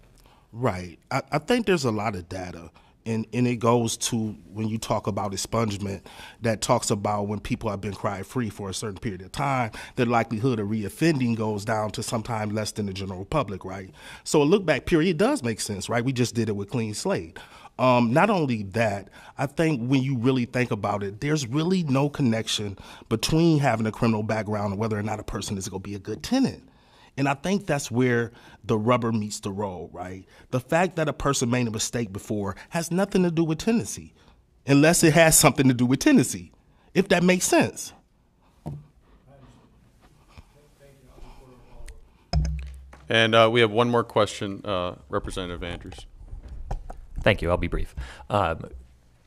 Right. I think there's a lot of data, and it goes to when you talk about expungement, that talks about when people have been crime-free for a certain period of time, the likelihood of reoffending goes down to sometime less than the general public, right? So a look-back period does make sense, right? We just did it with Clean Slate. Not only that, I think when you really think about it, there's really no connection between having a criminal background and whether or not a person is going to be a good tenant. And I think that's where the rubber meets the road, right? The fact that a person made a mistake before has nothing to do with tenancy, unless it has something to do with tenancy, if that makes sense. And we have one more question, Representative Andrews. Thank you. I'll be brief.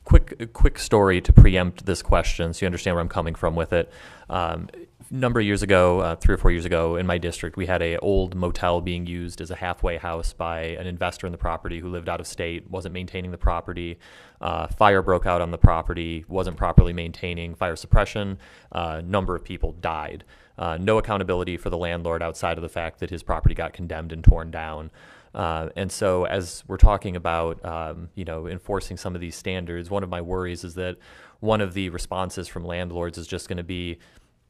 Quick story to preempt this question, so you understand where I'm coming from with it. Number of years ago, 3 or 4 years ago, in my district, we had an old motel being used as a halfway house by an investor in the property who lived out of state, wasn't maintaining the property. Fire broke out on the property, wasn't properly maintaining fire suppression. Number of people died. No accountability for the landlord outside of the fact that his property got condemned and torn down. And so as we're talking about, enforcing some of these standards, one of my worries is that one of the responses from landlords is just going to be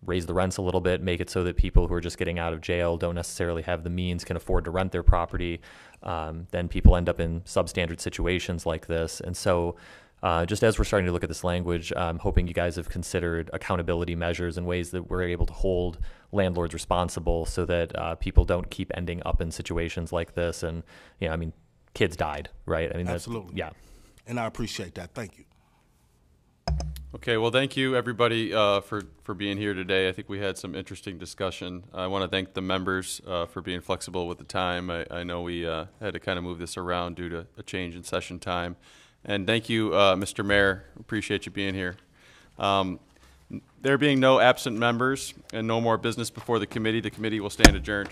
raise the rents a little bit, make it so that people who are just getting out of jail don't necessarily have the means, can afford to rent their property. Then people end up in substandard situations like this. And so just as we're starting to look at this language, I'm hoping you guys have considered accountability measures and ways that we're able to hold landlords responsible so that people don't keep ending up in situations like this. And, kids died, right? Absolutely. Yeah. And I appreciate that. Thank you. Okay, well, thank you, everybody, for being here today. I think we had some interesting discussion. I want to thank the members for being flexible with the time. I know we had to kind of move this around due to a change in session time. And thank you, Mr. Mayor. Appreciate you being here. There being no absent members and no more business before the committee will stand adjourned.